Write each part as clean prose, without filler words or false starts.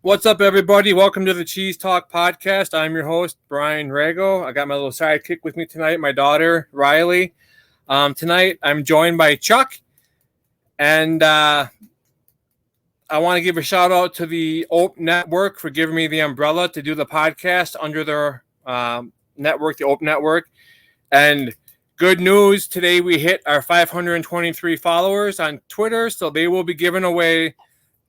What's up, everybody? Welcome to the CheezeTalk Podcast. I'm your host, Brian Rago. I got my little sidekick with me tonight, my daughter, Riley. Tonight, I'm joined by Chuck, and I want to give a shout out to the Ope Network for giving me the umbrella to do the podcast under their network, the Ope Network. And good news, today we hit our 523 followers on Twitter, so they will be giving away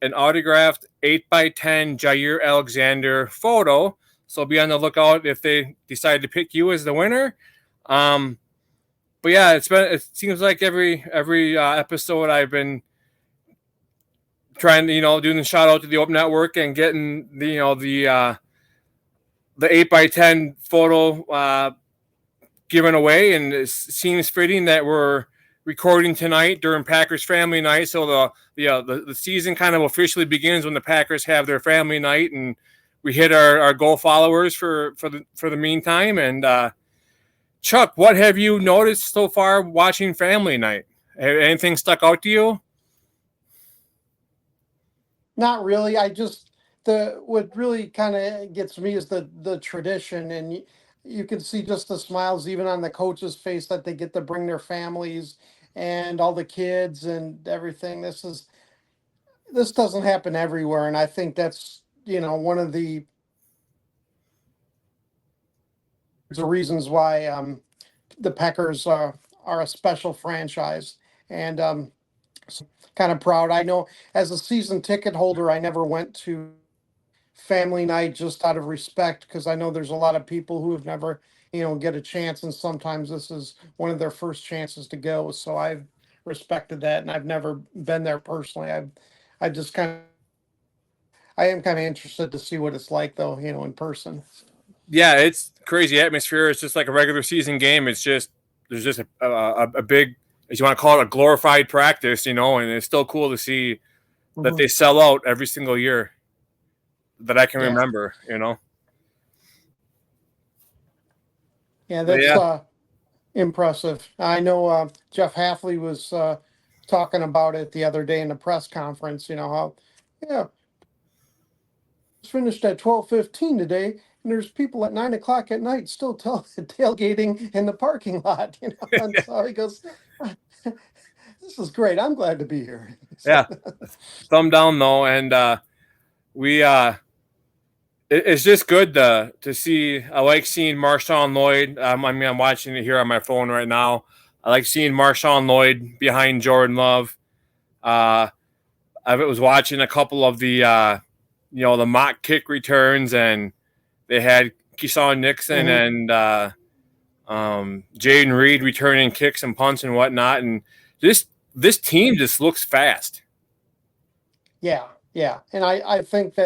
an autographed 8x10 Jair Alexander photo. So be on the lookout if they decide to pick you as the winner. But yeah, it seems like every episode I've been trying to, doing the shout out to the Open Network and getting the 8x10 photo given away. And it seems fitting that we're recording tonight during Packers family night. So the season kind of officially begins when the Packers have their family night, and we hit our goal followers for the meantime. And Chuck, what have you noticed so far watching family night? Anything stuck out to you? Not really. What really kind of gets me is the tradition, and you can see just the smiles even on the coach's face that they get to bring their families and all the kids and everything. This doesn't happen everywhere, and I think that's one of the reasons why the Packers are a special franchise, and so kind of proud. I know as a season ticket holder, I never went to family night just out of respect, because I know there's a lot of people who have never get a chance, and sometimes this is one of their first chances to go. So I've respected that, and I've never been there personally. I just I am kind of interested to see what it's like though, in person. Yeah, it's crazy atmosphere. It's just like a regular season game. It's just there's just a big, as you want to call it, a glorified practice, and it's still cool to see that they sell out every single year that I can remember, Yeah, that's impressive. I know Jeff Halfley was talking about it the other day in the press conference. How it's finished at 12:15 today, and there's people at 9 o'clock at night still tailgating in the parking lot. And so he goes, "This is great. I'm glad to be here." Yeah, thumb down though, and it's just good to see. I like seeing Marshawn Lloyd. I'm watching it here on my phone right now. I like seeing Marshawn Lloyd behind Jordan Love. I was watching a couple of the mock kick returns, and they had Keyshawn Nixon and Jaden Reed returning kicks and punts and whatnot. And this team just looks fast. Yeah, and I think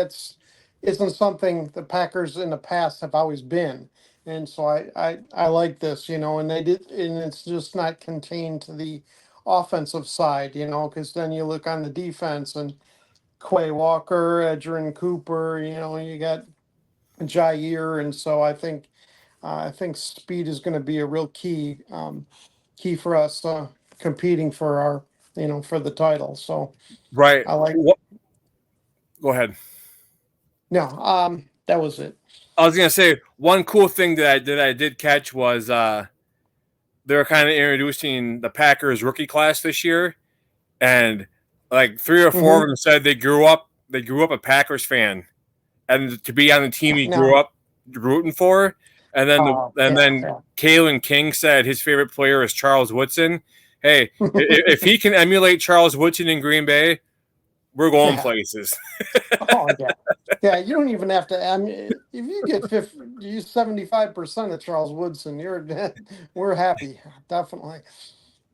isn't something the Packers in the past have always been. And so I like this, and it's just not contained to the offensive side, because then you look on the defense and Quay Walker, Edgerrin Cooper, you got Jair, and so I think speed is going to be a real key for us competing for our for the title. So right, I like. Go ahead. No, that was it. I was gonna say one cool thing that I did catch was they're kind of introducing the Packers rookie class this year, and like 3 or 4 of them said they grew up a Packers fan, and to be on the team he grew up rooting for. And then Kalen King said his favorite player is Charles Woodson. Hey, if he can emulate Charles Woodson in Green Bay, we're going places. Yeah, you don't even have to. I mean, if you get 75% of Charles Woodson, we're happy, definitely.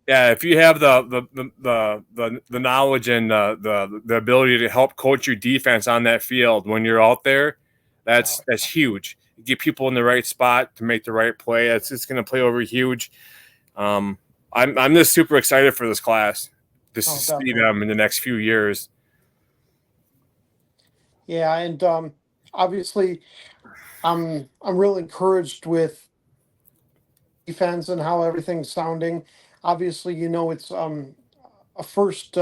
Yeah, if you have the knowledge and the ability to help coach your defense on that field when you're out there, that's huge. You get people in the right spot to make the right play. It's going to play over huge. I'm just super excited for this class to see them in the next few years. Yeah, and obviously, I'm real encouraged with defense and how everything's sounding. Obviously, it's a first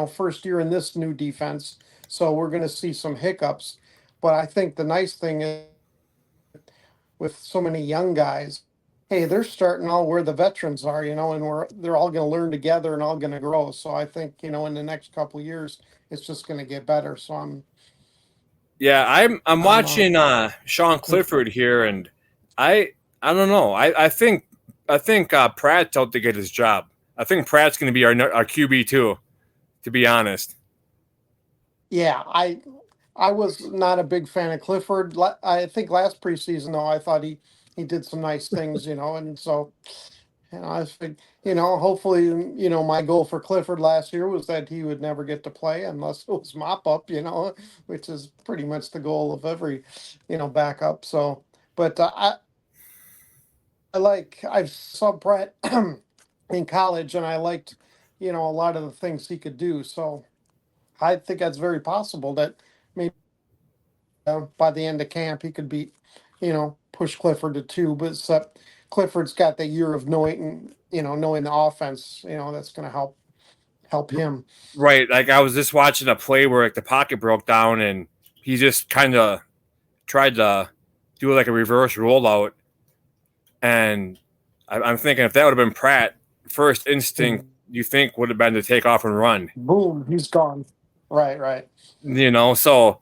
first year in this new defense, so we're going to see some hiccups. But I think the nice thing is with so many young guys, hey, they're starting all where the veterans are, and they're all going to learn together and all going to grow. So I think in the next couple of years, it's just going to get better. So Yeah, I'm I'm watching Sean mm, Clifford here, and I don't know. I think Pratt's out to get his job. I think Pratt's going to be our QB too. To be honest. yeah, I was not a big fan of Clifford. I think last preseason though, I thought he did some nice things, and so I think hopefully my goal for Clifford last year was that he would never get to play unless it was mop up, which is pretty much the goal of every backup. So, but I saw Brett in college, and I liked a lot of the things he could do. So I think that's very possible that maybe by the end of camp he could beat, push Clifford to two. But except Clifford's got the year of knowing the offense. That's going to help him. Right. Like I was just watching a play where like the pocket broke down and he just kind of tried to do like a reverse rollout. And I'm thinking if that would have been Pratt, first instinct Mhm. you think would have been to take off and run. Boom, he's gone. Right. So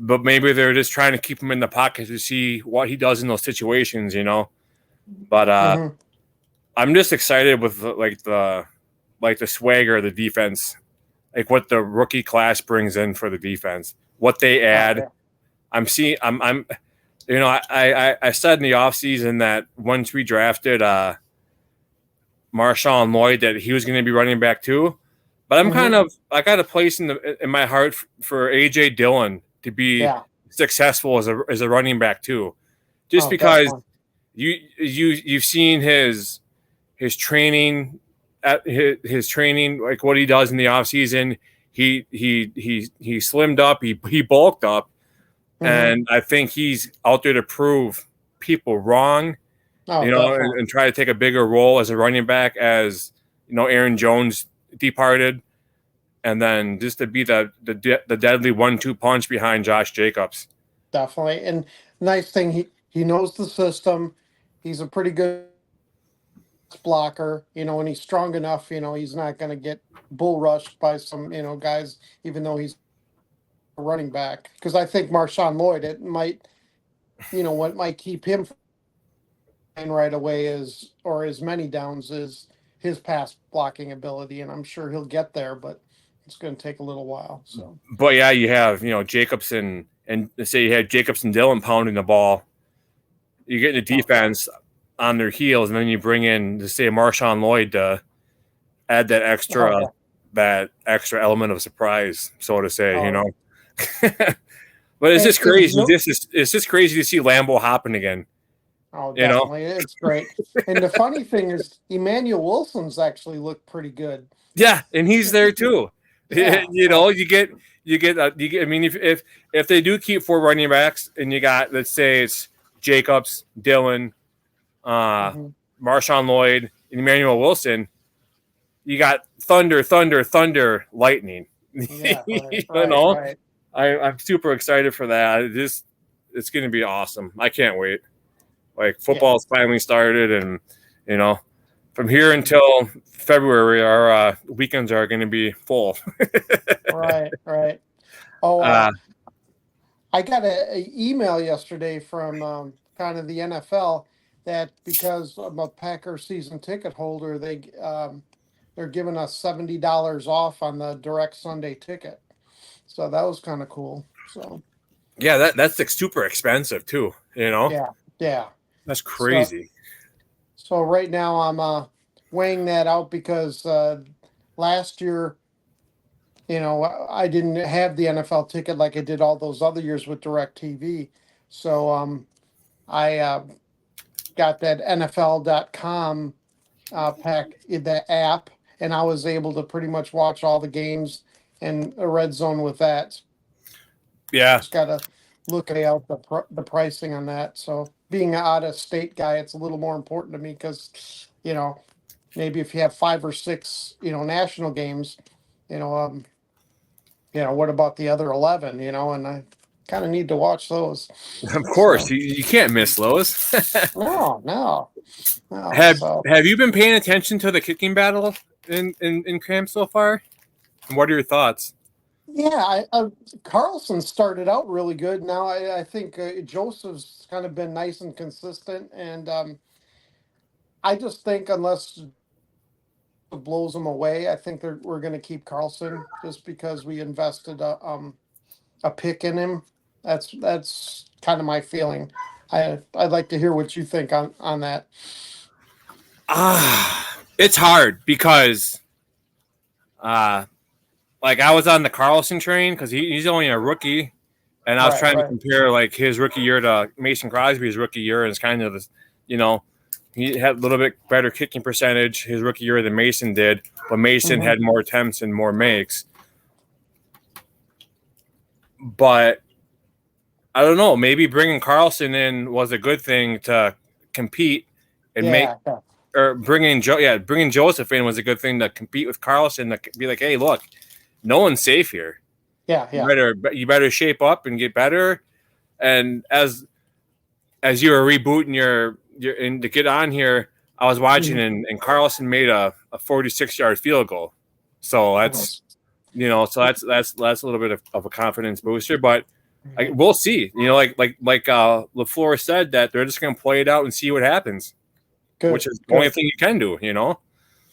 but maybe they're just trying to keep him in the pocket to see what he does in those situations. But Hmm. I'm just excited with the swagger of the defense, like what the rookie class brings in for the defense, what they Oh add. yeah. I said in the offseason that once we drafted Marshawn Lloyd that he was going to be running back too. But Hmm. I got a place in my heart for AJ Dillon to be Yeah. successful as a running back too, just Oh, because definitely. you've seen his training at his training, like what he does in the off season. He slimmed up, he bulked up, Hmm. and I think he's out there to prove people wrong, Oh, and, definitely. and try to take a bigger role as a running back as Aaron Jones departed, and then just to be the deadly 1-2 punch behind Josh Jacobs. Definitely. And nice thing, he knows the system. He's a pretty good blocker, and he's strong enough, he's not going to get bull rushed by some, guys, even though he's a running back. Because I think Marshawn Lloyd, it might, what might keep him from right away is, or as many downs is his pass blocking ability. And I'm sure he'll get there, but it's going to take a little while. So, But yeah, you have Jacobson, and say you had Jacobson Dillon pounding the ball. You get the oh, defense on their heels, and then you bring in, to say, Marshawn Lloyd to add that oh extra yeah. element of surprise, so to say. Oh, But it's and, just and crazy. It's just crazy to see Lambeau hopping again. oh, You know, definitely. It's great. And the funny thing is, Emmanuel Wilson's actually looked pretty good. yeah, and he's there too. Yeah. you know, So, you get. I mean, if they do keep four running backs, and you got, let's say it's Jacobs, Dillon, uh, mhm. Marshawn Lloyd, and Emmanuel Wilson, you got thunder, thunder, thunder, lightning. Yeah, right, you right, know, right. I'm super excited for that. It's going to be awesome. I can't wait. Like Yeah. football's finally started, and you know, from here until February, our weekends are going to be full. Right, right. Oh, uh, I got a email yesterday from kind of the NFL that because I'm a Packer season ticket holder, they're giving us $70 off on the direct Sunday ticket. So that was kind of cool. So yeah, that's like super expensive too. yeah, yeah. That's So crazy. so right now I'm weighing that out because last year, I didn't have the NFL ticket like I did all those other years with Direct TV. So I got that NFL.com pack in the app, and I was able to pretty much watch all the games and a red zone with that. Yeah, Just got to look at out the pricing on that. So being an out of state guy, it's a little more important to me because maybe if you have five or six national games, you know, what about the other 11? And I kind of need to watch those. Of course, So you can't miss those. no, no, no. have So Have you been paying attention to the kicking battle in camp so far? And what are your thoughts? yeah, Carlson started out really good. Now I think Joseph's kind of been nice and consistent, and I just think unless it blows them away, I think we're going to keep Carlson just because we invested a pick in him. That's kind of my feeling. I'd like to hear what you think on that. It's hard because uh like I was on the Carlson train because he's only a rookie, and I was Right, trying to right. compare like his rookie year to Mason Crosby's rookie year, and it's kind of you know he had a little bit better kicking percentage his rookie year than Mason did, but Mason Hmm. had more attempts and more makes. But I don't know, maybe bringing Carlson in was a good thing to compete and make, Yeah, yeah, or bringing Joseph in was a good thing to compete with Carlson, to be like, hey, look, no one's safe here. yeah, You yeah. better shape up and get better. And as you were rebooting your and to get on here, I was watching, Mhm. and Carlson made a 46-yard field goal. So Nice. that's a little bit of a confidence booster. But Mhm. we'll see. LaFleur said that they're just going to play it out and see what happens, which Good, is the only good. thing you can do. You know.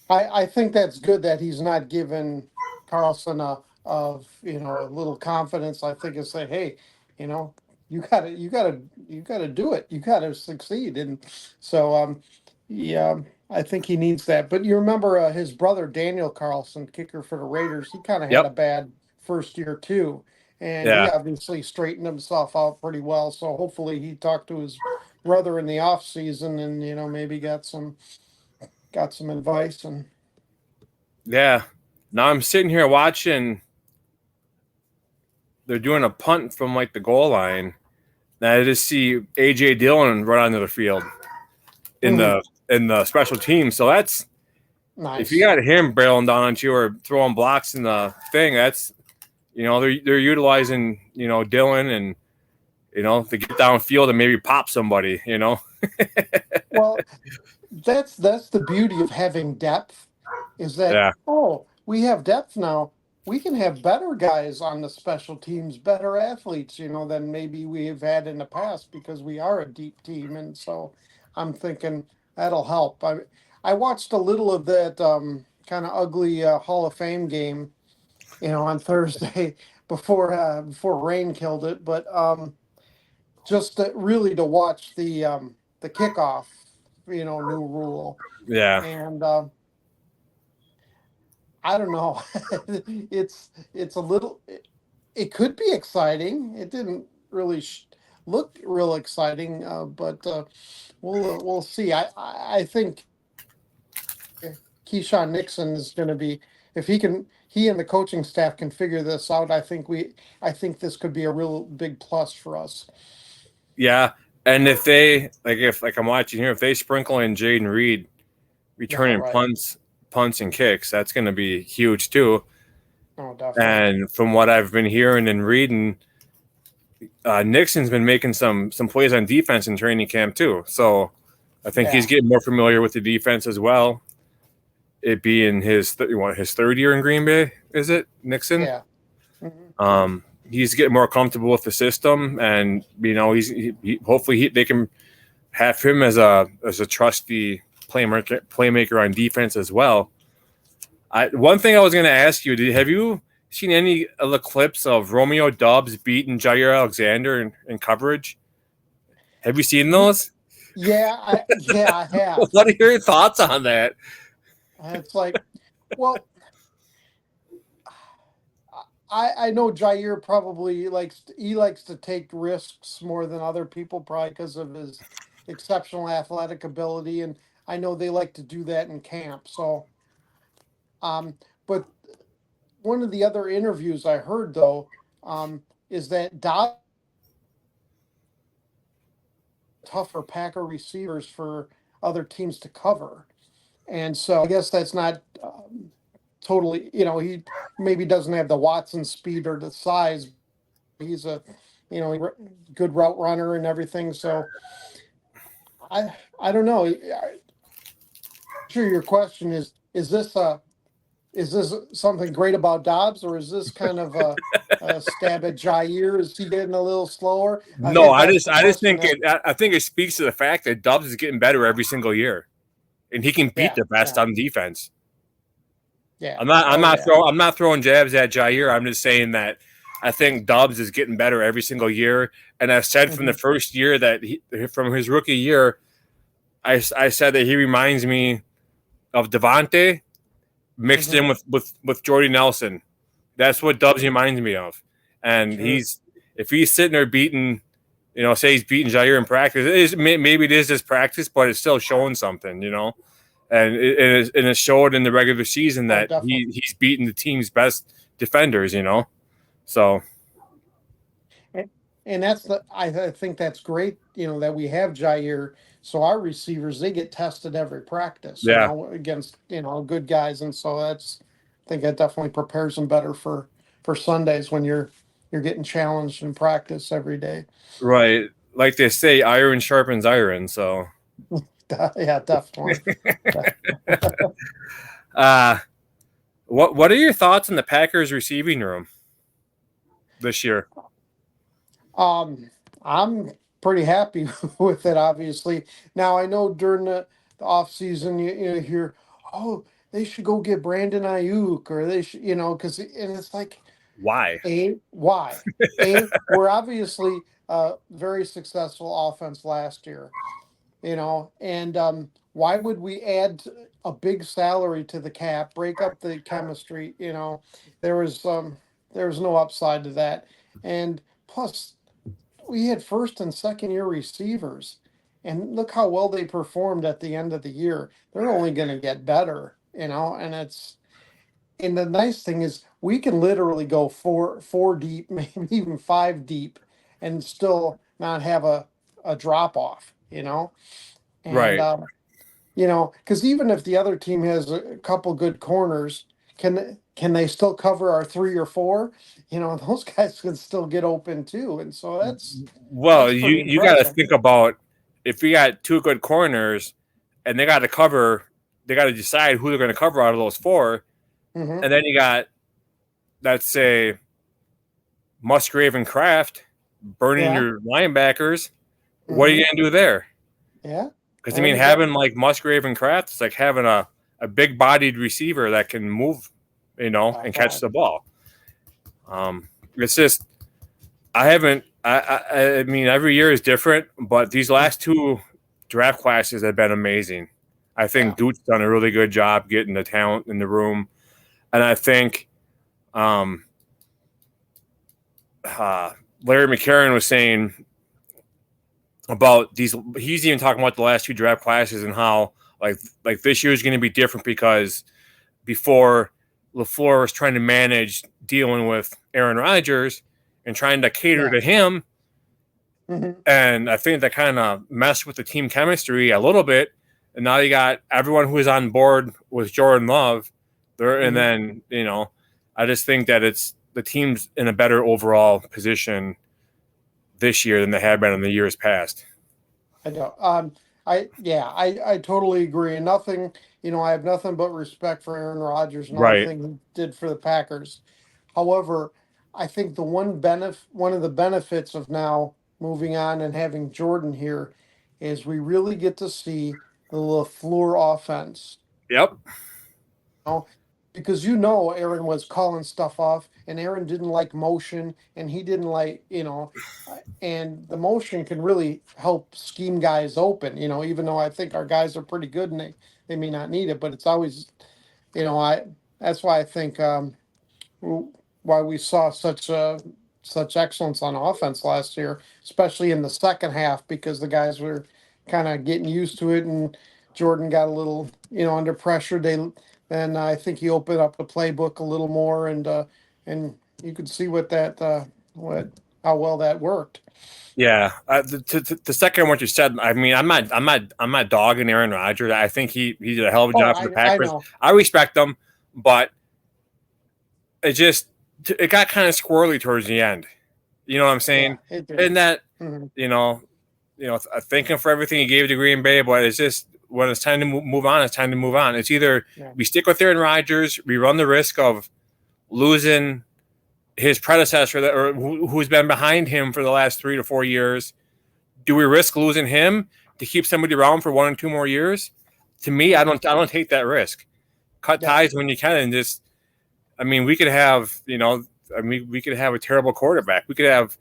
I think that's good that he's not giving Carlson a little confidence. I think it's say, hey, you know, you gotta do it. You gotta succeed. And so yeah, I think he needs that. But you remember his brother Daniel Carlson, kicker for the Raiders, he kind of had Yep. a bad first year too. And he Yeah. obviously straightened himself out pretty well. So hopefully he talked to his brother in the off season and maybe got some advice and Yeah. Now I'm sitting here watching. They're doing a punt from like the goal line. And I just see AJ Dillon run onto the field in mhm, the special team. So that's, if you nice. got him barreling down on you or throwing blocks in the thing, that's, they're utilizing, Dylan, and to get downfield and maybe pop somebody. Well, that's the beauty of having depth is that Yeah. we have depth now. We can have better guys on the special teams, better athletes, than maybe we have had in the past because we are a deep team. And so I'm thinking that'll help. I watched a little of that kind of ugly Hall of Fame game, on Thursday before rain killed it, but just really to watch the kickoff, new rule. Yeah. And I don't know. It's a little. It could be exciting. It didn't really look real exciting, but we'll see. I think Keyshawn Nixon is going to be, if he and the coaching staff can figure this out. I think this could be a real big plus for us. Yeah. And if I'm watching here, if they sprinkle in Jaden Reed Yeah, returning right. punts and kicks, that's going to be huge too. Oh, definitely. And from what I've been hearing and reading, Nixon's been making some plays on defense in training camp too. So I think he's Yeah. getting more familiar with the defense as well. It being his third year in Green Bay, is it, Nixon? Yeah. Hmm. He's getting more comfortable with the system, and hopefully they can have him as a trusty playmaker on defense as well. One thing I was going to ask you: have you seen any of the clips of Romeo Doubs beating Jair Alexander in coverage? Have you seen those? Yeah, I have. What are your thoughts on that? And it's like, well, I know Jair probably likes to take risks more than other people, probably because of his exceptional athletic ability, and I know they like to do that in camp. So, but one of the other interviews I heard though, is that tougher Packer receivers for other teams to cover, and so I guess that's not totally, he maybe doesn't have the Watson speed or the size. He's a, good route runner and everything. So I don't know. Sure, your question is this something great about Dobbs, or is this kind of a stab at Jair? Is he getting a little slower? I No, think I that's just the I just question think that, I think it speaks to the fact that Dubs is getting better every single year, and he can beat yeah, the best yeah, on defense. yeah. I'm Oh not yeah. throwing I'm not throwing jabs at Jair. I'm just saying that I think Dubs is getting better every single year. And I've said from the Hmm. first year that from his rookie year, I said that he reminds me of Devontae mixed Hmm. in with Jordy Nelson. That's what Dubs reminds me of. And Sure. if he's sitting there beating, say he's beating Jair in practice, maybe it is just practice, but it's still showing something. And it showed in the regular season Oh, that definitely. he's beating the team's best defenders. So And, and I think that's great, that we have Jair. So our receivers, they get tested every practice, yeah, against, good guys. And so I think that definitely prepares them better for Sundays when you're getting challenged in practice every day. right. Like they say, iron sharpens iron. So Yeah, definitely. uh what are your thoughts on the Packers receiving room this year? Um, I'm pretty happy with it, obviously. Now I know during the off season you hear, oh, they should go get Brandon Ayuk, or they should, because and it's like, Why? why? We're obviously a very successful offense last year, and why would we add a big salary to the cap, break up the chemistry? There was there was no upside to that, and plus we had first and second year receivers, and look how well they performed at the end of the year. They're only going to get better, and the nice thing is we can literally go four deep, maybe even five deep, and still not have a drop off, and Right. because even if the other team has a couple good corners, can they still cover our three or four? Those guys can still get open too, and so Well, that's you pretty you got to impressive. think about if you got two good corners and they got to decide who they're going to cover out of those four, Hmm. and then you got let's say Musgrave and Kraft burning Yeah. your linebackers. What are you Hmm. going to do there? Yeah. Because I Oh, mean, you got. having like Musgrave and Kraft, it's like having a big bodied receiver that can move, I and catch know. the ball. It's just I haven't. I mean, every year is different, but these Mm. last two draft classes have been amazing. I Yeah. think Dute's done a really good job getting the talent in the room, and I think um, Larry McCarron was saying about these. He's even talking about the last two draft classes and how like this year is going to be different because before LaFleur was trying to manage dealing with Aaron Rodgers and trying to cater Yeah. to him. Hmm. And I think that kind of messed with the team chemistry a little bit. And now you got everyone who is on board with Jordan Love there. And Hmm. then, I just think that it's the team's in a better overall position this year than they have been in the years past. I know. I totally agree. And nothing, I have nothing but respect for Aaron Rodgers and all the Right. things he did for the Packers. However, I think one of the benefits of now moving on and having Jordan here is we really get to see the LaFleur offense. Yep. Know, because Aaron was calling stuff off, and Aaron didn't like motion, and he didn't like, and the motion can really help scheme guys open, even though I think our guys are pretty good and they may not need it, but it's always, I that's why I think why we saw such excellence on offense last year, especially in the second half, because the guys were kind of getting used to it, and Jordan got a little, under pressure. Then I think he opened up the playbook a little more, and you could see what how well that worked. Yeah. The second what you said, I mean, I'm not dogging Aaron Rodgers. I think he did a hell of a Oh, job for the I Packers. know. I respect him, but it got kind of squirrely towards the end. You know what I'm saying? Yeah, it did. And that, Hmm. you know, thanking for everything he gave to Green Bay, but it's just when it's time to move on, it's time to move on. It's either Yeah. we stick with Aaron Rodgers, we run the risk of losing his predecessor or who's been behind him for the last 3 to 4 years. Do we risk losing him to keep somebody around for 1 or 2 more years? To me, I don't take that risk. Cut ties when you can, and just, I mean, we could have, we could have a terrible quarterback. We could have,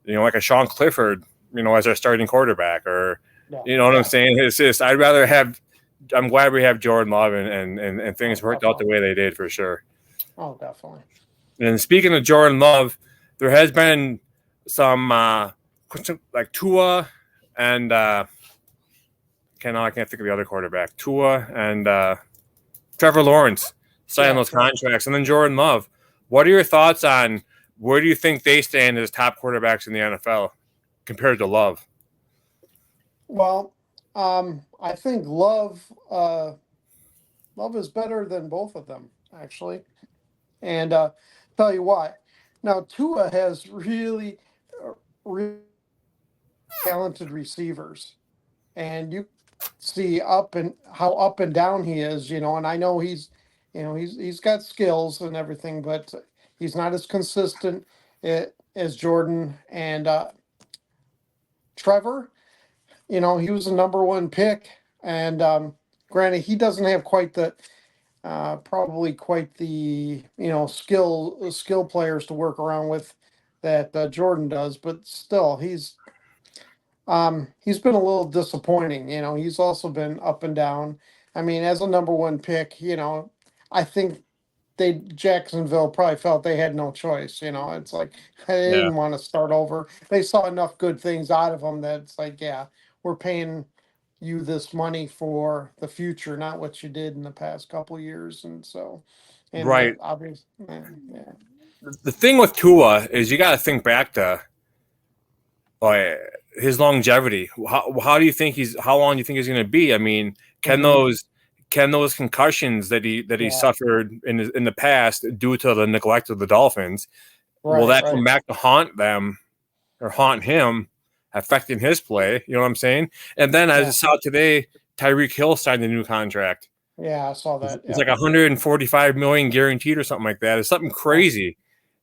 like a Sean Clifford, as our starting quarterback, or, you know what I'm saying? It's just, I'm glad we have Jordan Love, and things worked out the way they did for sure. Oh, definitely. And speaking of Jordan Love, there has been some, like Tua and, I can't think of the other quarterback. Tua and Trevor Lawrence signing those contracts, and then Jordan Love. What are your thoughts on where do you think they stand as top quarterbacks in the NFL compared to Love? Well, I think Love is better than both of them, actually. And tell you what, now Tua has really, really talented receivers, and you see how up and down he is, and I know he's got skills and everything, but he's not as consistent as Jordan and Trevor. He was a number one pick, and granted, he doesn't have probably quite the skill players to work around with that Jordan does, but still, he's been a little disappointing. He's also been up and down. I mean, as a number one pick, I think Jacksonville probably felt they had no choice. It's like they didn't want to start over. They saw enough good things out of him that it's like, yeah, we're paying you this money for the future, not what you did in the past couple of years. And so, Right. Obviously, yeah. The thing with Tua is you got to think back to his longevity. How do you think how long do you think he's going to be? I mean, can those concussions that he suffered in the past due to the neglect of the Dolphins, will that come back to haunt them or haunt him, affecting his play? You know what I'm saying? And then as I saw today, Tyreek Hill signed a new contract. Yeah, I saw that. It's like 145 million guaranteed or something like that. It's something crazy.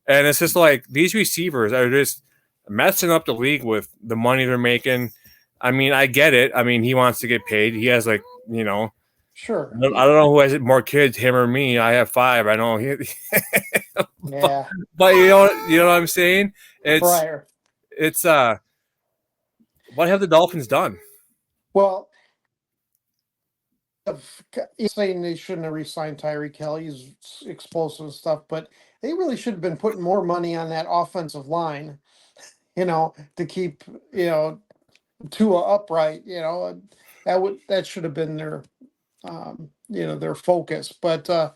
And it's just like these receivers are just messing up the league with the money they're making. I mean, I get it. I mean, he wants to get paid. He has sure. I don't know who has more kids, him or me. I have 5. I know. Yeah. But you know what I'm saying? It's what have the Dolphins done? Well, saying they shouldn't have re-signed Tyreek Hill. He's explosive and stuff, but they really should have been putting more money on that offensive line, to keep, Tua upright. That should have been their, their focus. But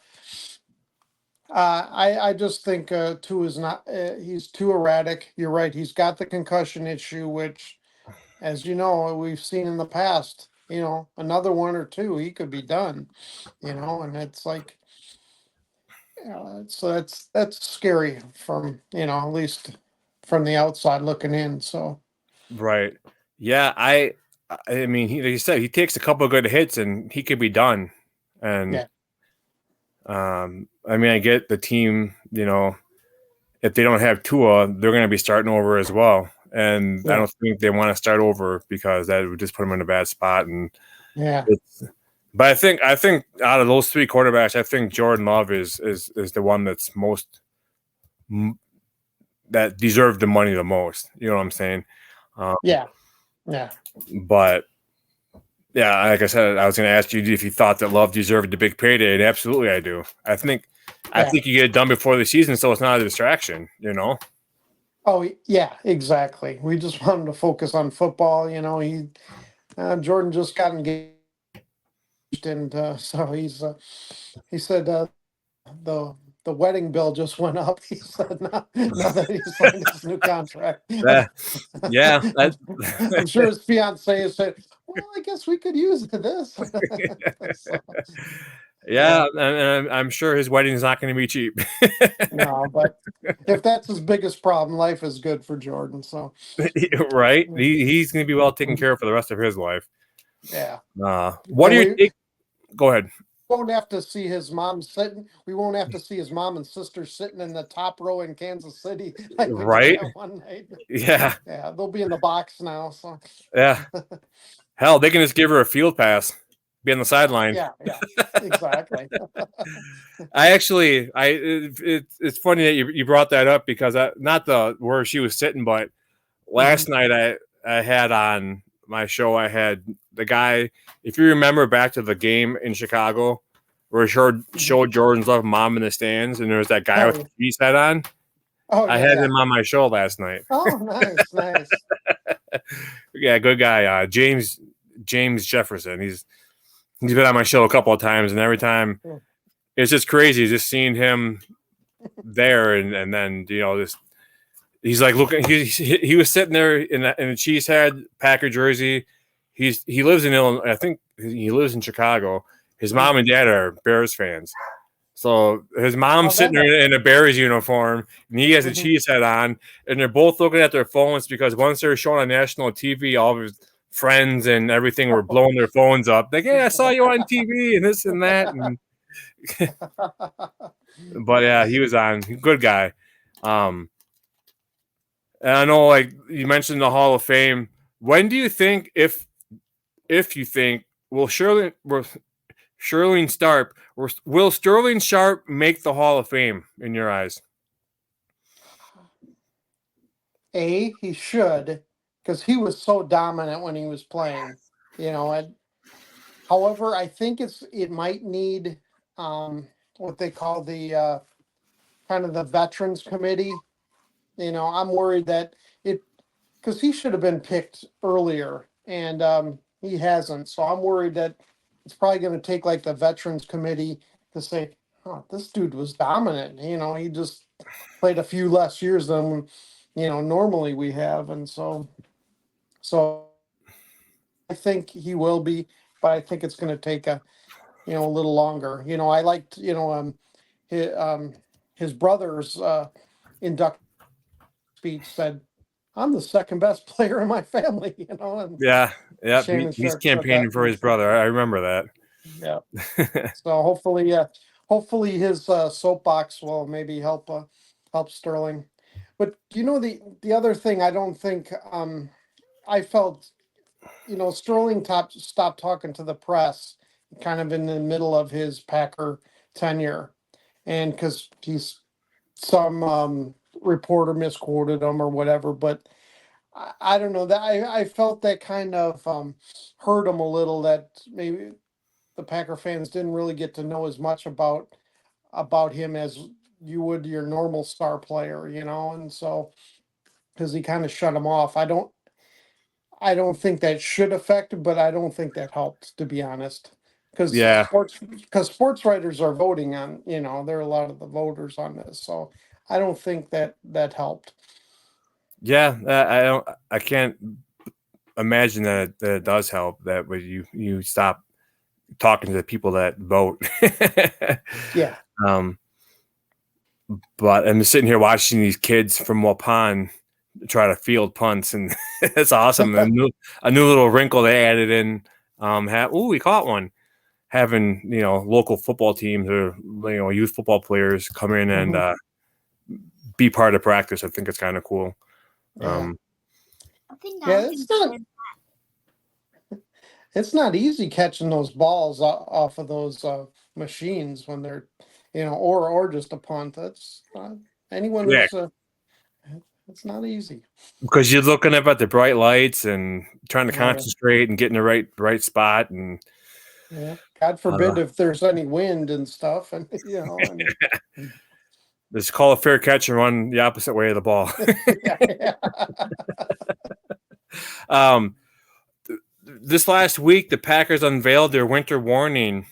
I just think Tua is not. He's too erratic. You're right. He's got the concussion issue, which, as you know, we've seen in the past. Another 1 or 2, he could be done. And it's like, so that's scary from at least from the outside looking in. So. Right. Yeah. I mean, like you said, he takes a couple of good hits and he could be done. And I mean, I get the team. If they don't have Tua, they're going to be starting over as well. And I don't think they want to start over because that would just put them in a bad spot. And but I think out of those 3 quarterbacks, I think Jordan Love is the one that's most that deserved the money the most. You know what I'm saying? Yeah. But yeah, like I said, I was going to ask you if you thought that Love deserved the big payday, and absolutely, I do. I think you get it done before the season, so it's not a distraction. Oh yeah, exactly. We just want him to focus on football. Jordan just got engaged, and so he said the wedding bill just went up. He said now that he's signed his new contract. Yeah. I'm sure his fiance said, "Well, I guess we could use this." Yeah, and I'm sure his wedding is not going to be cheap. No, but if that's his biggest problem, life is good for Jordan. So, Right? He's going to be well taken care of for the rest of his life. yeah. What do And you we think? Go ahead. won't have to see his mom sitting. We won't have to see his mom and sister sitting in the top row in Kansas City like we did Right? that one night. Yeah. Yeah, they'll be in the box now. So, Yeah. Hell, they can just give her a field pass, be on the sideline. yeah, exactly. I actually, it's funny that you brought that up because not the where she was sitting, but last night I had on my show, I had the guy. If you remember back to the game in Chicago, where it showed Jordan's love mom in the stands, and there was that guy Oh, with the cheese head on. oh I yeah, had yeah. him on my show last night. Oh, nice. Yeah, good guy. James Jefferson. He's been on my show a couple of times, and every time Yeah. it's just crazy just seeing him there, and then this. He's like looking. He was sitting there in a cheesehead Packer jersey. He lives in Illinois. I think he lives in Chicago. His mom and dad are Bears fans. So his mom's Oh, that sitting there in a Bears uniform, and he has a cheese head on, and they're both looking at their phones because once they're shown on national TV, all of his friends and everything were blowing their phones up. Like, hey, I saw you on TV and this and that. And but yeah, he was on. Good guy. And I know, like you mentioned, the Hall of Fame. When do you think, if you think, will Sterling Sharp make the Hall of Fame in your eyes? He should, because he was so dominant when he was playing. And however, I think it might need what they call the kind of the Veterans Committee. I'm worried that because he should have been picked earlier, and he hasn't. So I'm worried that it's probably going to take like the Veterans Committee to say, "Oh, this dude was dominant." He just played a few less years than normally we have, and so I think he will be, but I think it's going to take a little longer. I liked his brother's induction speech said, "I'm the second best player in my family," and Yeah, Shannon he's Sharp said campaigning that. for his brother. I remember that. Yeah. So hopefully his soapbox will maybe help Sterling. But the other thing I don't think I felt Sterling stopped talking to the press kind of in the middle of his Packer tenure, and because some reporter misquoted him or whatever, but I don't know that I felt that kind of hurt him a little, that maybe the Packer fans didn't really get to know as much about him as you would your normal star player, and so because he kind of shut him off. I don't think that should affect, but I don't think that helped, to be honest. Because Yeah, sports writers are voting on, there are a lot of the voters on this, so I don't think that helped. yeah. I can't imagine that it does help. That way you stop talking to the people that vote. Yeah. But I'm sitting here watching these kids from Waupun try to field punts, and it's awesome. A new little wrinkle they added in. We caught one. Having local football teams or youth football players come in and be part of practice. I think it's kind of cool. Yeah. Yeah, it's not easy catching those balls off of those machines when they're, or just a punt. That's anyone Yeah, who's it's not easy. because you're looking up at the bright lights and trying to Oh, yeah. concentrate and get in the right spot, and Yeah. God forbid if there's any wind and stuff, and let's call a fair catch and run the opposite way of the ball. yeah. This last week, the Packers unveiled their winter warning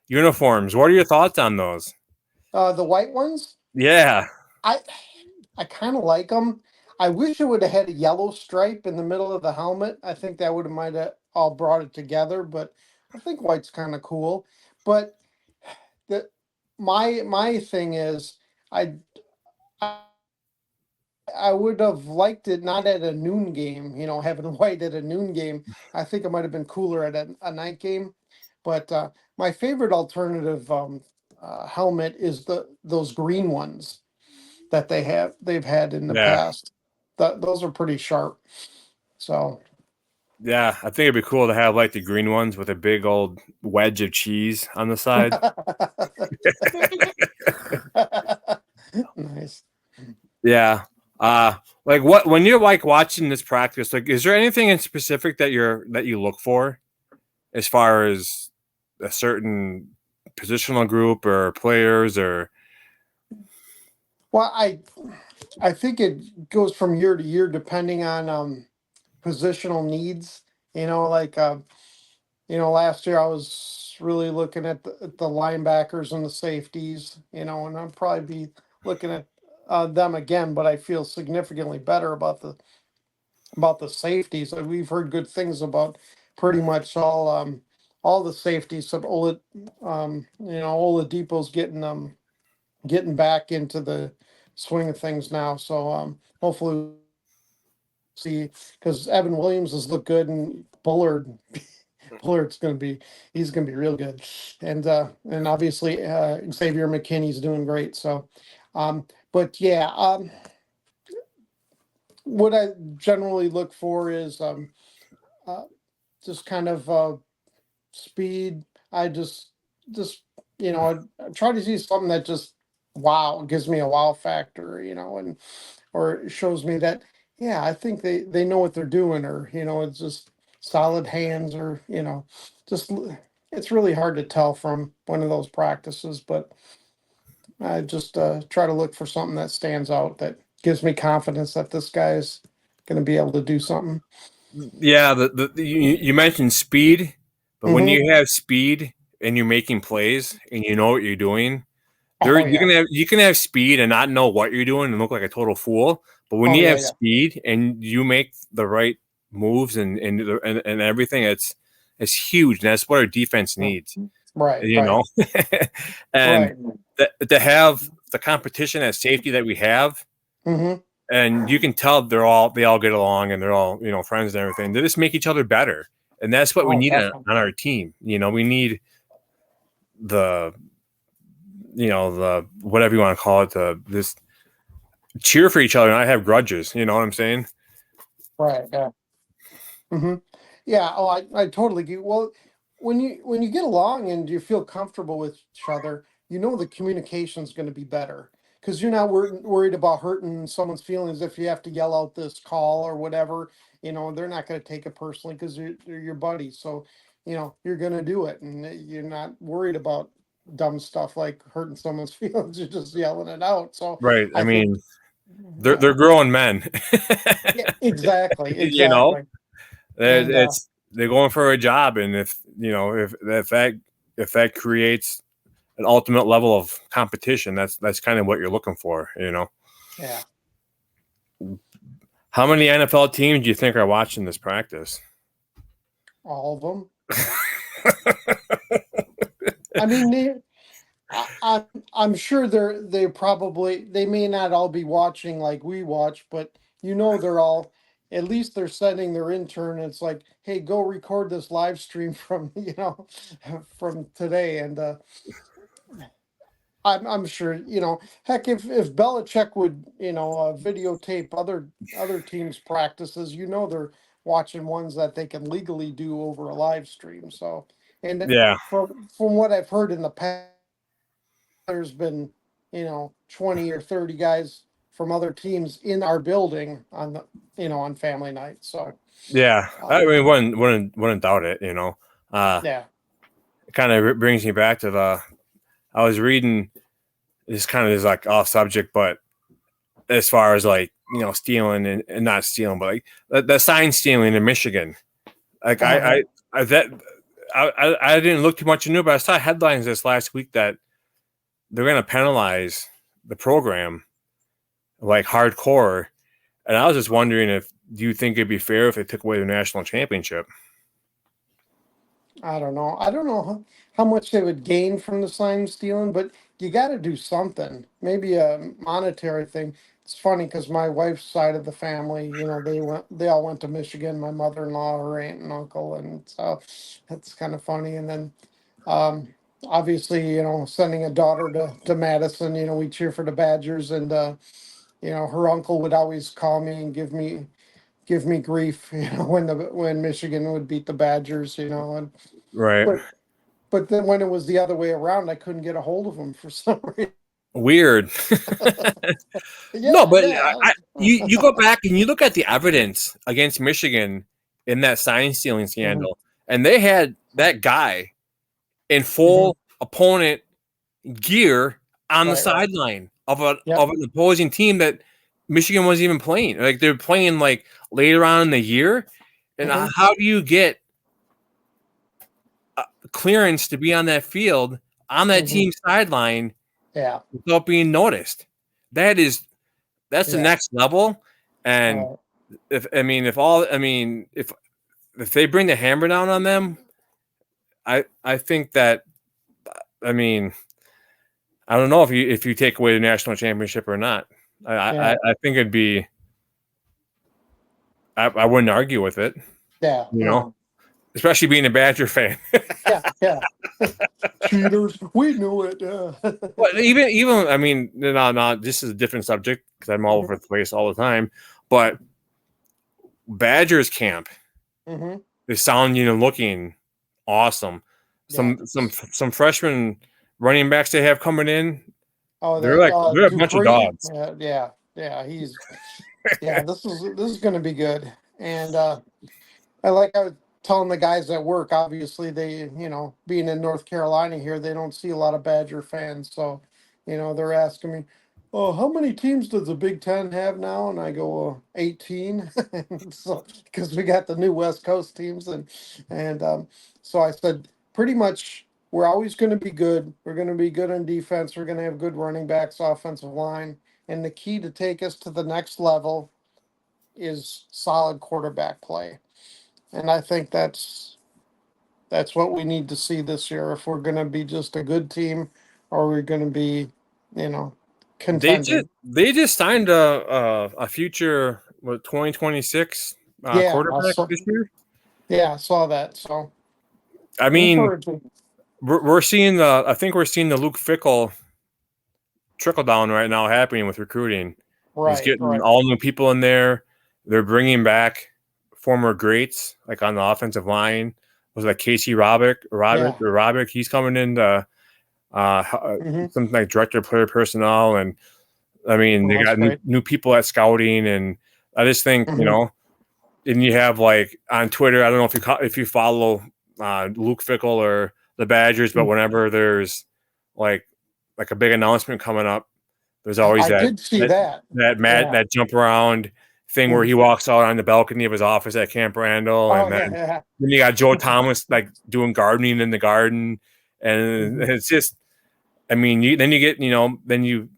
uniforms. What are your thoughts on those? The white ones, Yeah. I kind of like them. I wish it would have had a yellow stripe in the middle of the helmet. I think that might have all brought it together, but I think white's kind of cool. but the my thing is I I I would have liked it not at a noon game, having white at a noon game. I think it might have been cooler at a night game. But my favorite alternative helmet is those green ones that they've had in the Yeah. past. Those are pretty sharp. So Yeah, I think it'd be cool to have like the green ones with a big old wedge of cheese on the side. nice. Yeah. Like what when you're like watching this practice, like is there anything in specific that you look for as far as a certain positional group or players or Well, I think it goes from year to year depending on positional needs. Like last year I was really looking at the linebackers and the safeties. And I'll probably be looking at them again. But I feel significantly better about the safeties. We've heard good things about pretty much all the safeties. So Oladipo's getting back into the swing of things now. So hopefully see, because Evan Williams has looked good, and Bullard's he's gonna be real good, and obviously Xavier McKinney's doing great. So, but yeah, what I generally look for is uh, just kind of speed. I just I try to see something that just gives me a wow factor, and or it shows me that yeah, I think they know what they're doing, or it's just solid hands, or just it's really hard to tell from one of those practices, but I just try to look for something that stands out that gives me confidence that this guy's going to be able to do something. yeah, you mentioned speed, but when Hmm. you have speed and you're making plays and you know what you're doing, Oh yeah. you can have speed and not know what you're doing and look like a total fool. But when Oh you yeah. have Yeah. speed and you make the right moves and everything, it's huge. And that's what our defense needs, Right. you Right. know. And Right. to have the competition at safety that we have, Hmm. and you can tell they all get along and they're all friends and everything. They just make each other better, and that's what we Oh, need definitely. on our team. We need the the whatever you want to call it, this cheer for each other and not have grudges. You know what I'm saying? Right. Yeah. Hmm. Yeah. Oh, I totally get. Well, when you get along and you feel comfortable with each other, the communication's going to be better because you're not worried about hurting someone's feelings if you have to yell out this call or whatever. They're not going to take it personally because they're your buddies. So, you're going to do it, and you're not worried about dumb stuff like hurting someone's feelings. You're just yelling it out. So, Right. I I think, mean, yeah, they're grown men. yeah, exactly, you know, exactly, and they're going for a job, and if that creates an ultimate level of competition, that's kind of what you're looking for. yeah. How many NFL teams do you think are watching this practice? All of them. I mean, I'm sure they may not all be watching like we watch, but they're all at least they're sending their intern. It's like, hey, go record this live stream from from today, and I'm sure heck if Belichick would videotape other teams' practices, they're watching ones that they can legally do over a live stream. So, and Yeah, from what I've heard in the past, there's been 20 or 30 guys from other teams in our building on on family night. So yeah. I um, mean, wouldn't doubt it. yeah. It kind of brings me back to I was reading. This kind of is like off subject, but as far as like stealing and not stealing, but like the sign stealing in Michigan, like Uh-huh. I that I didn't look too much into it, but I saw headlines this last week that they're going to penalize the program like hardcore, and I was just wondering if do you think it'd be fair if they took away the national championship? I don't know. I don't know how much they would gain from the sign stealing, but you got to do something. Maybe a monetary thing. It's funny because my wife's side of the family, they all went to Michigan. My mother-in-law, her aunt and uncle, and so that's kind of funny. And then, um, obviously, sending a daughter to Madison, we cheer for the Badgers, and her uncle would always call me and give me grief, when Michigan would beat the Badgers, and Right. but but then when it was the other way around, I couldn't get a hold of him for some reason. Weird. No, Yeah, but yeah. you go back and you look at the evidence against Michigan in that sign stealing Mhm. scandal, and they had that guy in Mhm. full opponent gear on the Right, right. sideline of Yep. an opposing team that Michigan wasn't even playing. Like they're playing like later on in the year, and Hmm. how do you get clearance to be on that field on that Hmm. team sideline Yeah, without being noticed? That's the yeah. next level. And Uh, if they bring the hammer down on them, I think that I mean I don't know if you take away the national championship or not. yeah, I think it'd be I wouldn't argue with it, yeah. you know, No. especially being a Badger fan. Yeah, yeah. Cheaters. We knew it. But even I mean, no, this is a different subject because I'm all Hmm. over the place all the time. But Badgers camp Hmm. is sounding and looking awesome. Yeah. Some freshman running backs they have coming in, Oh, they're a bunch of Dupree. dogs. Yeah, yeah. Yeah. This is going to be good, and I was telling the guys at work, obviously they, being in North Carolina here, they don't see a lot of Badger fans. So, they're asking me, oh, how many teams does the Big Ten have now? And I go, 18. So, because we got the new West Coast teams. And so I said, pretty much, we're always going to be good. We're going to be good on defense. We're going to have good running backs, offensive line. And the key to take us to the next level is solid quarterback play. And I think that's what we need to see this year if we're going to be just a good team or we're going to be, you know, contending. They just signed a future 2026 Yeah, quarterback this year. I saw that. So I mean, encouraging. we're seeing the I think we're seeing the Luke Fickle trickle down right now happening with recruiting. He's Right, getting right. all new people in there. They're bringing back former greats like on the offensive line. Was like Casey Yeah. Robick. He's coming in to Hmm. something like director of player personnel, and I mean Well, they that's got great. new people at scouting, and I just think Hmm. and you have like on Twitter. I don't know if you follow Luke Fickle or the Badgers, but whenever there's like like a big announcement coming up, there's always I did see that. Yeah. that jump around thing where Mhm. he walks out on the balcony of his office at Camp Randall, Oh, and yeah, yeah. then you got Joe Thomas like doing gardening in the garden, and Hmm. it's just I mean you get then you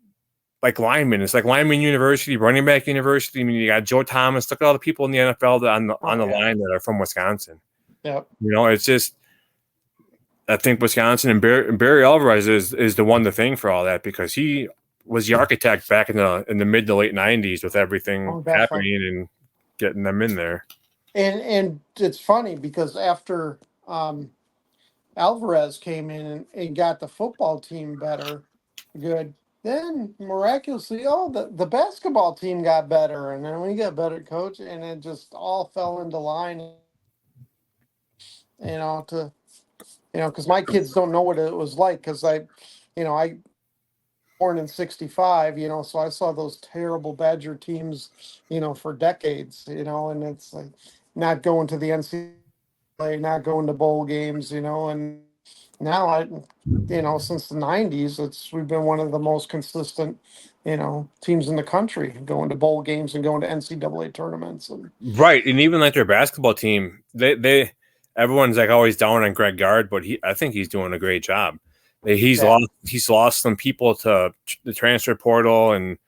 like linemen. It's like lineman university, running back university. I mean, you got Joe Thomas. Look at all the people in the NFL that on Oh, the yeah. line that are from Wisconsin. Yep. It's just I think Wisconsin and Barry Alvarez is the one to thank for all that because he was the architect back in the mid to late '90s with everything Oh, definitely. happening and getting them in there. And it's funny because after um, Alvarez came in and got the football team better, good. Then miraculously, the basketball team got better, and then we got better coach, and it just all fell into line. To because my kids don't know what it was like because I born in '65, so I saw those terrible Badger teams, for decades, and it's like not going to the NCAA, not going to bowl games, and now since the '90s, we've been one of the most consistent, teams in the country, going to bowl games and going to NCAA tournaments, and Right, and even like their basketball team, they everyone's like always down on Greg Gard, but I think he's doing a great job. yeah, He's lost some people to the transfer portal, and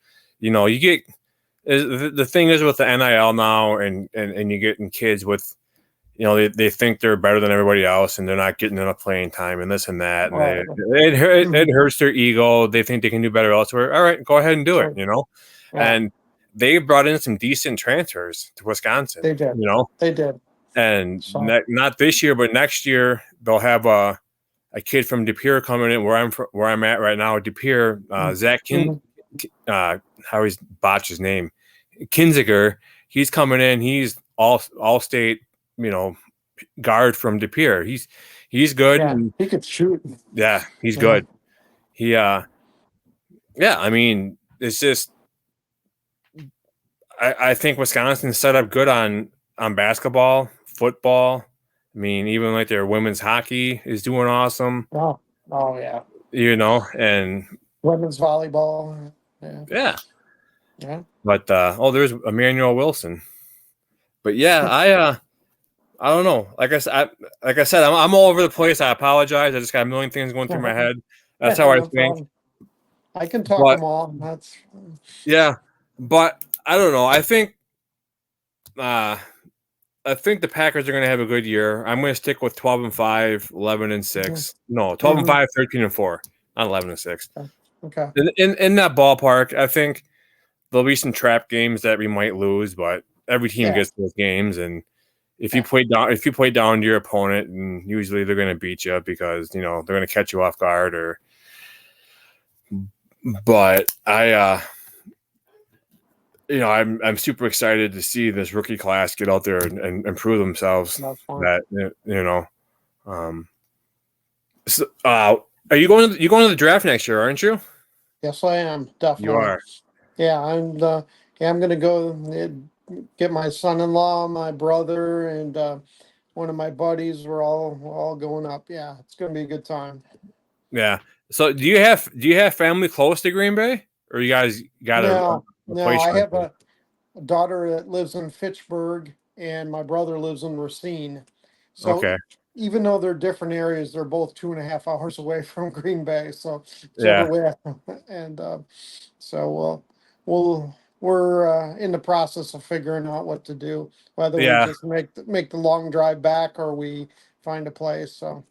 you get the thing is with the NIL now, and you're getting kids with they think they're better than everybody else, and they're not getting enough playing time and this and that, and Right. it hurts their ego. They think they can do better elsewhere. All right, go ahead and do it. Sure. Yeah. And they brought in some decent transfers to Wisconsin. They did. They did. And not this year, but next year they'll have a kid from De Pere coming in where I'm at right now. De Pere, Zach how he's botched his name, Kinziger. He's coming in. He's all state, guard from De Pere. He's good. Yeah, he could shoot. Yeah, he's good. He I mean, it's just I think Wisconsin's set up good on basketball, football. I mean, even like their women's hockey is doing awesome. Oh yeah. And women's volleyball. Yeah. Yeah. But there's Emmanuel Wilson. But yeah, I don't know. Like I said, I'm all over the place. I apologize. I just got a million things going through my head. That's how I think. Problem. I can talk them all. That's but I don't know. I think the Packers are going to have a good year. I'm going to stick with 12-5, 11-6. No, 12-5, 13-4, not 11-6. Okay. In that ballpark, I think there'll be some trap games that we might lose, but every team gets those games, and if you play down to your opponent, and usually they're going to beat you because they're going to catch you off guard. But I'm super excited to see this rookie class get out there and improve themselves. So, are you going to the draft next year, aren't you? Yes, I am. Definitely. You are. Yeah, I'm going to go get my son-in-law, my brother, and one of my buddies. We're all going up. Yeah, it's going to be a good time. Yeah. So do you have family close to Green Bay, or you guys got No, I have a daughter that lives in Fitchburg, and my brother lives in Racine. So even though they're different areas, they're both 2.5 hours away from Green Bay. So and so we're in the process of figuring out what to do, whether we just make the long drive back or we find a place. So.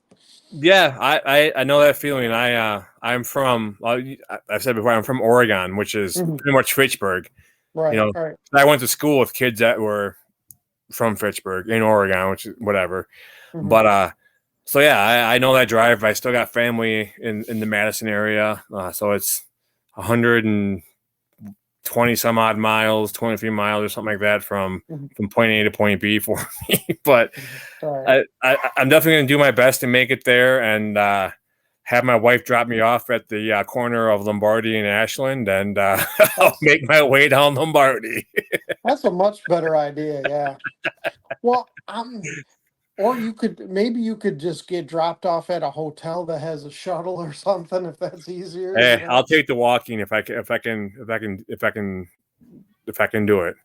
Yeah, I know that feeling. I'm from. I've said before, I'm from Oregon, which is pretty much Fitchburg. Right. Right. I went to school with kids that were from Fitchburg in Oregon, which is whatever. But so yeah, I know that drive. I still got family in the Madison area, so it's 120 some odd miles, 23 miles or something like that from point A to point B for me. But I'm definitely going to do my best to make it there and have my wife drop me off at the corner of Lombardi and Ashland, and I'll make my way down Lombardi. That's a much better idea. Yeah. Well, or you could just get dropped off at a hotel that has a shuttle or something if that's easier. Hey, I'll take the walking if I can do it.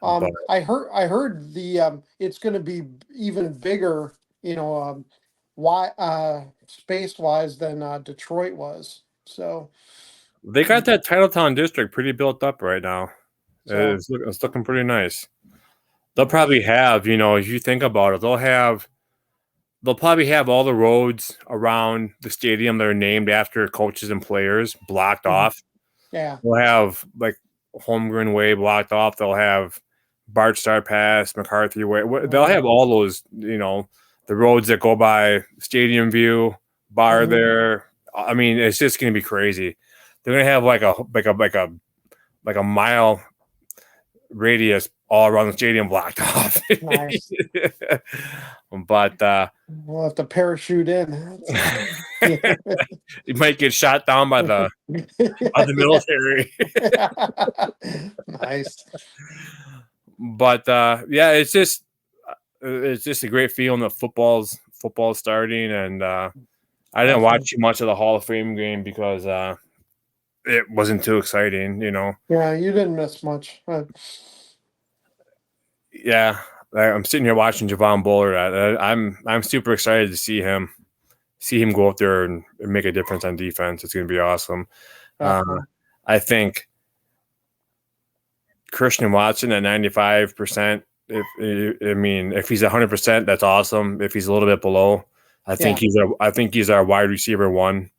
I heard the it's going to be even bigger, space wise than Detroit was. So they got that Titletown district pretty built up right now. So, it's looking pretty nice. They'll probably have, if you think about it, they'll probably have all the roads around the stadium that are named after coaches and players blocked off. Yeah. They'll have like Holmgren Way blocked off. They'll have Bart Starr Pass, McCarthy Way. They'll have all those, the roads that go by Stadium View, bar there. I mean, it's just going to be crazy. They're going to have like a mile radius all around the stadium blocked off. Nice. But we'll have to parachute in. You might get shot down by the military. Nice. But it's just a great feeling that football's starting, and I didn't watch too much of the Hall of Fame game because it wasn't too exciting, Yeah, you didn't miss much. Yeah, I'm sitting here watching Javon Bullard. I'm super excited to see him go up there and make a difference on defense. It's going to be awesome. I think Christian Watson at 95% if he's 100%, that's awesome. If he's a little bit below, I think he's our wide receiver one,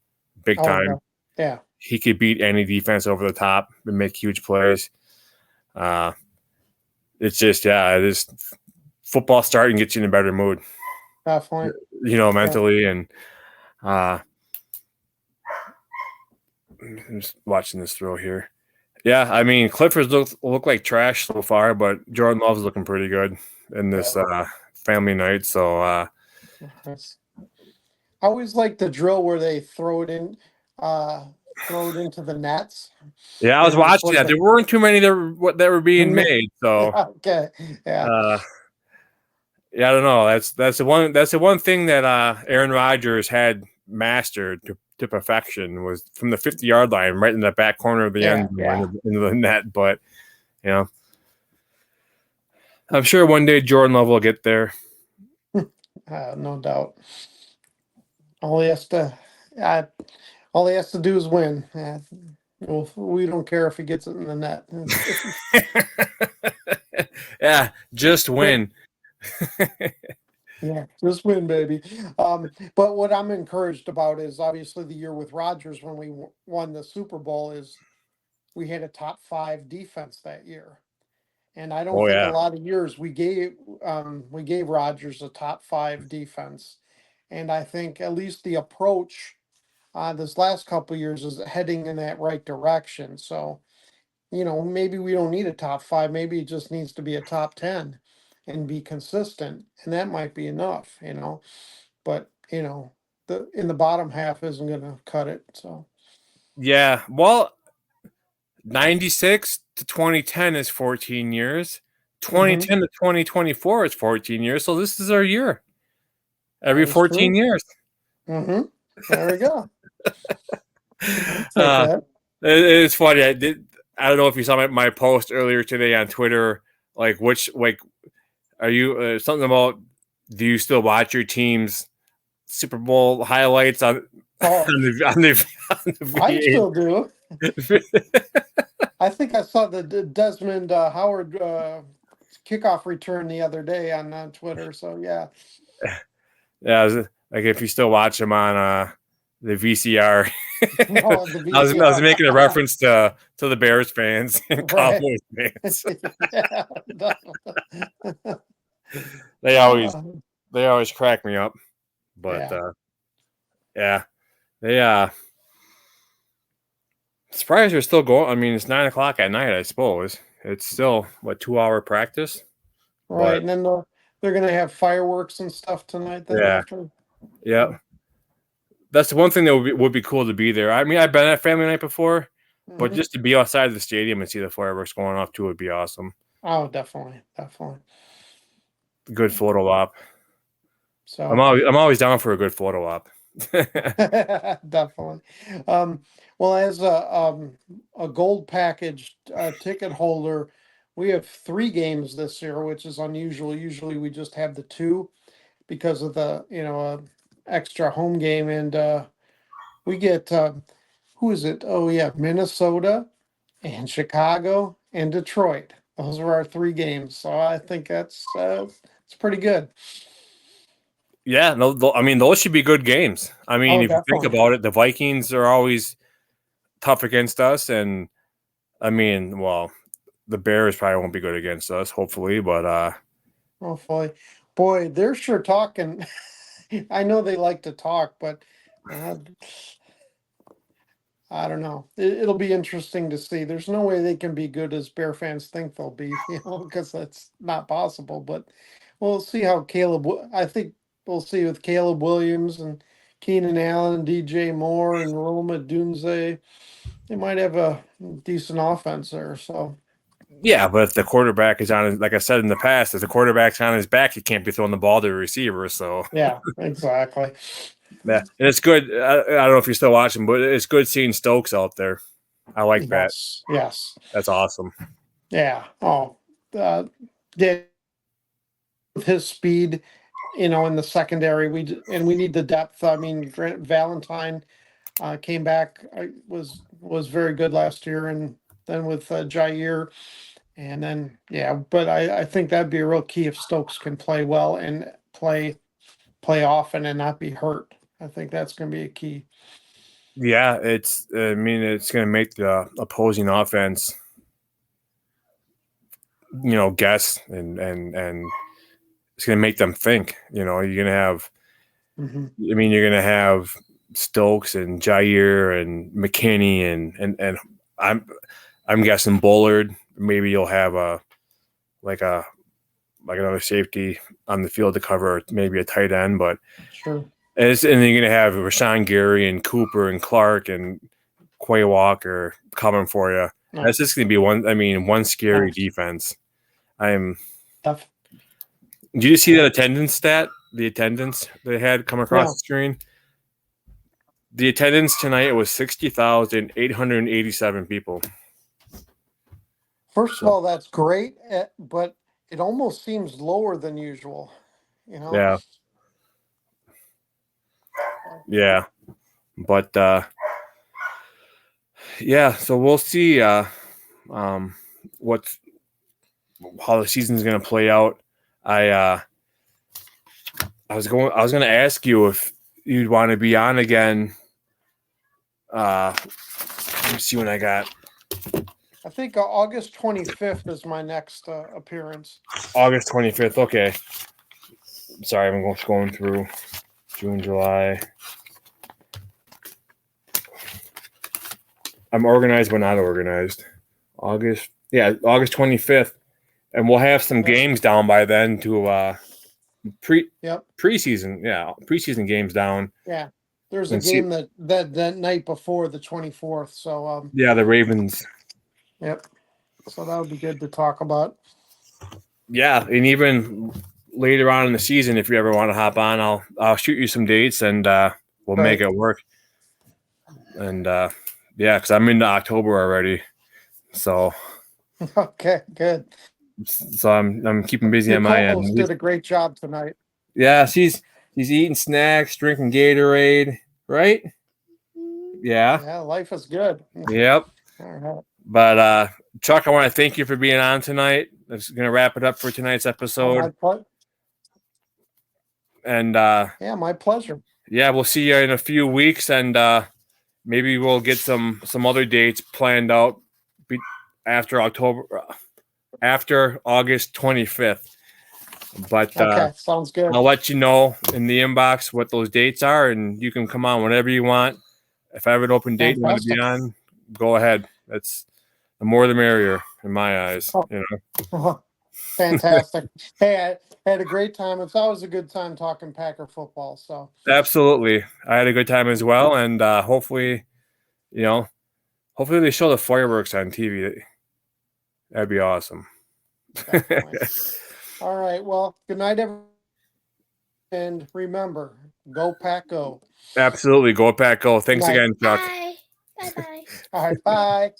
big time. Yeah. He could beat any defense over the top and make huge plays. It's just football starting gets you in a better mood. Definitely. Mentally and I'm just watching this throw here. Yeah, I mean Clippers look like trash so far, but Jordan Love's looking pretty good in this family night. So I always like the drill where they throw it into the nets. Yeah, I was watching that. There weren't too many that were being made. So okay, yeah. Yeah, I don't know. That's the one thing that Aaron Rodgers had mastered to perfection was from the 50-yard line, right in the back corner of the end into the net. But I'm sure one day Jordan Love will get there. No doubt. All he has to do is win. Well, we don't care if he gets it in the net. Yeah, just win. Yeah, just win, baby. But what I'm encouraged about is obviously the year with Rodgers when we won the Super Bowl is we had a top 5 defense that year, and I don't think a lot of years we gave Rodgers a top 5 defense, and I think at least the approach this last couple of years is heading in that right direction. So maybe we don't need a top 5. Maybe it just needs to be a top 10 and be consistent. And that might be enough, but in the bottom half isn't going to cut it. So, yeah, well, 96 to 2010 is 14 years. 2010 to 2024 is 14 years. So this is our year. Every 14 years. There we go. It's funny. I don't know if you saw my post earlier today on Twitter. Like, are you something about? Do you still watch your team's Super Bowl highlights on the V8? I still do. I think I saw the Desmond Howard kickoff return the other day on Twitter. So yeah. Like if you still watch them on the VCR. I was making a reference to the Bears fans and Cowboys fans. They always crack me up. But they surprised they're still going. I mean, it's 9:00 at night, I suppose. It's still 2-hour practice. Right, but, and then they're gonna have fireworks and stuff tonight. After. Yeah. That's the one thing that would be cool to be there. I mean, I've been at family night before, but just to be outside of the stadium and see the fireworks going off too would be awesome. Oh, definitely. Good photo op. So I'm always down for a good photo op. Definitely. Well, as a gold package ticket holder, we have 3 games this year, which is unusual. Usually we just have the 2 because of the extra home game, and we get who is it? Oh yeah, Minnesota and Chicago and Detroit. Those are our 3 games. So I think it's pretty good. Yeah, no, I mean those should be good games. I mean, if you think about it, the Vikings are always tough against us, and I mean, well, the Bears probably won't be good against us, hopefully, but hopefully, boy, they're sure talking. I know they like to talk, but I don't know. It'll be interesting to see. There's no way they can be good as Bear fans think they'll be, because that's not possible. But we'll see how Caleb. I think we'll see with Caleb Williams and Keenan Allen, DJ Moore, and Roma Dunze. They might have a decent offense there. So. Yeah, but if the quarterback is on, like I said in the past, if the quarterback's on his back, he can't be throwing the ball to the receiver. So yeah, exactly. Yeah, and it's good. I don't know if you're still watching, but it's good seeing Stokes out there. I like that. Yes, that's awesome. Yeah. Oh, yeah. With his speed, in the secondary, we need the depth. I mean, Valentine came back, was very good last year, and then with Jair And then, but I think that'd be a real key if Stokes can play well and play often and not be hurt. I think that's going to be a key. Yeah, it's going to make the opposing offense, guess and it's going to make them think. You're going to have, you're going to have Stokes and Jair and McKinney and I'm guessing Bullard. Maybe you'll have another safety on the field to cover maybe a tight end, but sure. And then you're going to have Rashawn Gary and Cooper and Clark and Quay Walker coming for you. No. That's just going to be one scary defense. Tough. Did you see that attendance stat? The attendance they had come across the screen? The attendance tonight was 60,887 people. First of all, that's great, but it almost seems lower than usual. Yeah. Yeah. But so we'll see how the season's going to play out. I was going to ask you if you'd want to be on again. Let me see when I got. I think August 25th is my next appearance. August 25th. Okay. Sorry, I'm going through June, July. I'm organized but not organized. August 25th. And we'll have some games down by then to preseason. Yeah, preseason games down. Yeah. There's a game that night before the 24th. So the Ravens. Yep. So that would be good to talk about. Yeah, and even later on in the season, if you ever want to hop on, I'll shoot you some dates and we'll make it work. And because I'm into October already, so okay, good. So I'm keeping busy on my end. Did a great job tonight. Yeah, he's eating snacks, drinking Gatorade, right? Yeah. Yeah, life is good. Yep. All right. But Chuck, I want to thank you for being on tonight. That's going to wrap it up for tonight's episode. And my pleasure. Yeah, we'll see you in a few weeks, and maybe we'll get some other dates planned out after August 25th. But okay, sounds good. I'll let you know in the inbox what those dates are, and you can come on whenever you want. If I have an open date you want to be on, go ahead. That's the more the merrier in my eyes. Fantastic. Hey, I had a great time. It's always a good time talking Packer football. So absolutely, I had a good time as well, and hopefully they show the fireworks on TV. That'd be awesome. All right. Well, good night, everyone. And remember, go Pack Go. Absolutely. Go Pack Go. Thanks again, Chuck. Bye. Bye-bye. All right. Bye.